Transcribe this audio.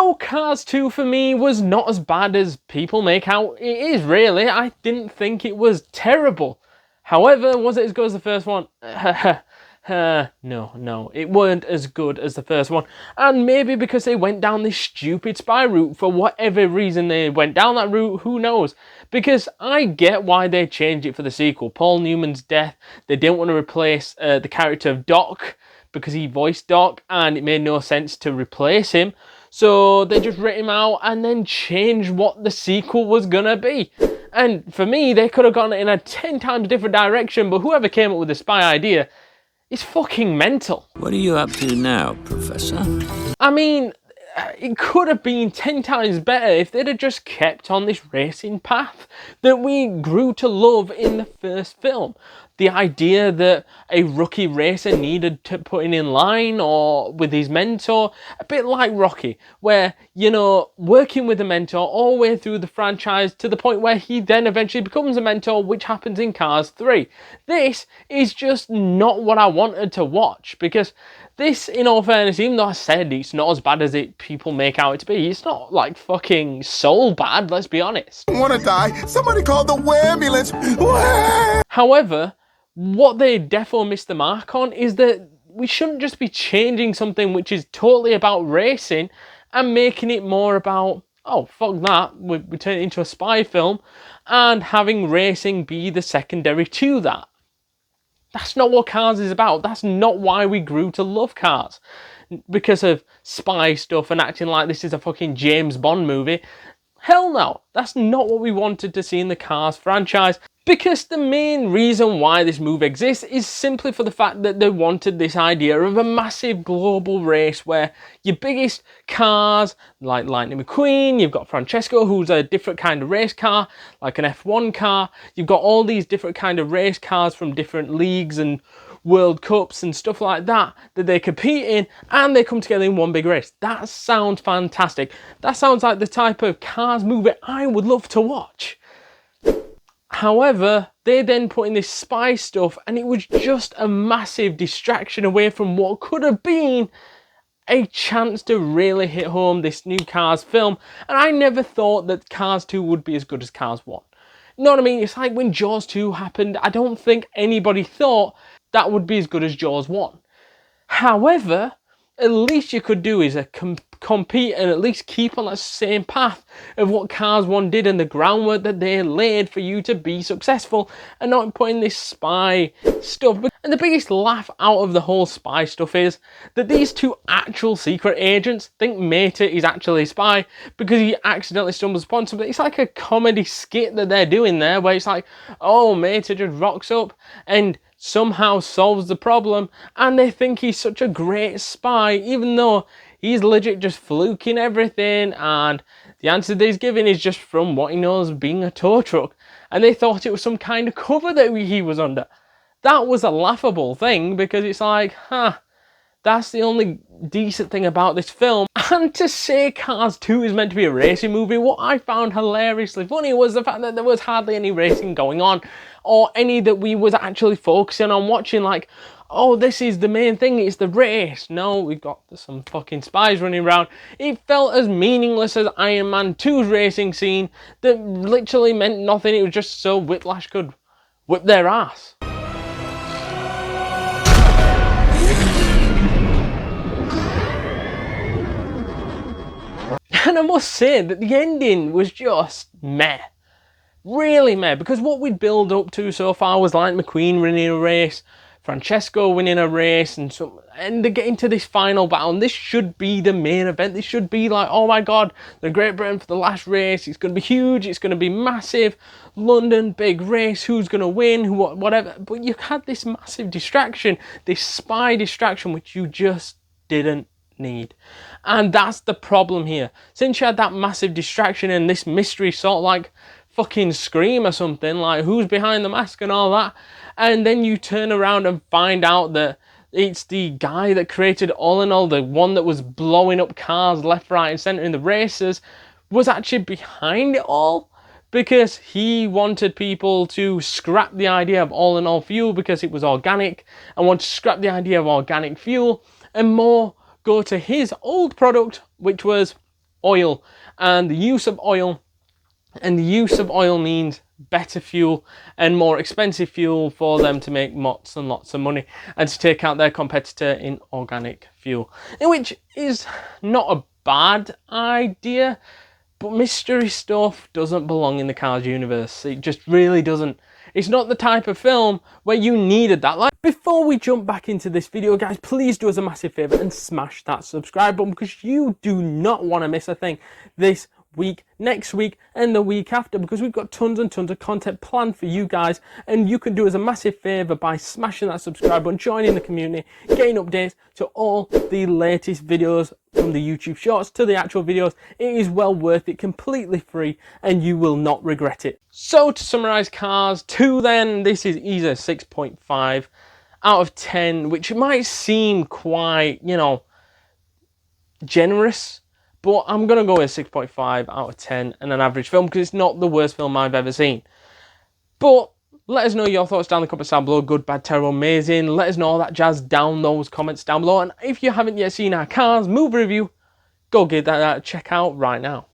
So Cars 2 for me was not as bad as people make out it is, really. I didn't think it was terrible. However, was it as good as the first one? No, it weren't as good as the first one. And maybe because they went down this stupid spy route, for whatever reason they went down that route, who knows? Because I get why they changed it for the sequel. Paul Newman's death, they didn't want to replace the character of Doc, because he voiced Doc, and it made no sense to replace him. So they just writ him out and then changed what the sequel was gonna be. And for me, they could have gone in a 10 times different direction, but whoever came up with the spy idea is fucking mental. What are you up to now, Professor? I mean, it could have been 10 times better if they'd have just kept on this racing path that we grew to love in the first film. The idea that a rookie racer needed to put in line or with his mentor, a bit like Rocky, where, you know, working with a mentor all the way through the franchise to the point where he then eventually becomes a mentor, which happens in Cars 3. This is just not what I wanted to watch, because this, in all fairness, even though I said it's not as bad as people make out it to be, it's not like fucking soul bad, let's be honest. I wanna die. Somebody call the ambulance. However, what they defo missed the mark on is that we shouldn't just be changing something which is totally about racing and making it more about, oh, fuck that, we turn it into a spy film, and having racing be the secondary to that. That's not what Cars is about. That's not why we grew to love Cars. Because of spy stuff and acting like this is a fucking James Bond movie. Hell no. That's not what we wanted to see in the Cars franchise. Because the main reason why this movie exists is simply for the fact that they wanted this idea of a massive global race where your biggest cars, like Lightning McQueen, you've got Francesco, who's a different kind of race car, like an F1 car. You've got all these different kind of race cars from different leagues and World Cups and stuff like that they compete in, and they come together in one big race. That sounds fantastic. That sounds like the type of Cars movie I would love to watch. However, they then put in this spy stuff, and it was just a massive distraction away from what could have been a chance to really hit home this new Cars film. And I never thought that Cars 2 would be as good as Cars 1. You know what I mean? It's like when Jaws 2 happened, I don't think anybody thought that would be as good as Jaws 1. However, at least you could do is compete and at least keep on that same path of what Cars 1 did and the groundwork that they laid for you to be successful, and not putting this spy stuff. And the biggest laugh out of the whole spy stuff is that these two actual secret agents think Mater is actually a spy because he accidentally stumbles upon something. It's like a comedy skit that they're doing there, where it's like, oh, Mater just rocks up and somehow solves the problem, and they think he's such a great spy, even though he's legit just fluking everything, and the answer that he's giving is just from what he knows being a tow truck, and they thought it was some kind of cover that he was under. That was a laughable thing, because it's like, that's the only decent thing about this film. And to say Cars 2 is meant to be a racing movie, what I found hilariously funny was the fact that there was hardly any racing going on, or any that we was actually focusing on watching, like, oh, this is the main thing, it's the race. No, we've got some fucking spies running around. It felt as meaningless as Iron Man 2's racing scene that literally meant nothing. It was just so Whiplash could whip their ass. And I must say that the ending was just meh. Really meh, because what we'd build up to so far was like McQueen winning a race, Francesco winning a race, and they get into this final battle, and this should be the main event. This should be like, oh my god, the Great Britain for the last race, it's going to be huge, it's going to be massive, London, big race, who's going to win, whatever. But you had this massive distraction, this spy distraction, which you just didn't need. And that's the problem here. Since you had that massive distraction and this mystery, sort of like fucking Scream or something, like who's behind the mask and all that, and then you turn around and find out that it's the guy that created All in All, the one that was blowing up cars left, right and centre in the races, was actually behind it all, because he wanted people to scrap the idea of All in All fuel because it was organic, and want to scrap the idea of organic fuel and more go to his old product, which was oil, and the use of oil means better fuel and more expensive fuel for them to make lots and lots of money and to take out their competitor in organic fuel, which is not a bad idea, but mystery stuff doesn't belong in the Cars universe. It just really doesn't. It's not the type of film where you needed that. Like, before we jump back into this video, guys, please do us a massive favor and smash that subscribe button, because you do not want to miss a thing this week, next week, and the week after, because we've got tons and tons of content planned for you guys, and you can do us a massive favor by smashing that subscribe button, joining the community, getting updates to all the latest videos, from the YouTube shorts to the actual videos. It is well worth it, completely free, and you will not regret it. So to summarize Cars 2 then, this is either 6.5 out of 10, which might seem quite, you know, generous, but I'm going to go with 6.5 out of 10 and an average film, because it's not the worst film I've ever seen. But let us know your thoughts down in the comments down below. Good, bad, terrible, amazing. Let us know all that jazz down those comments down below. And if you haven't yet seen our Cars movie review, go give that a check out right now.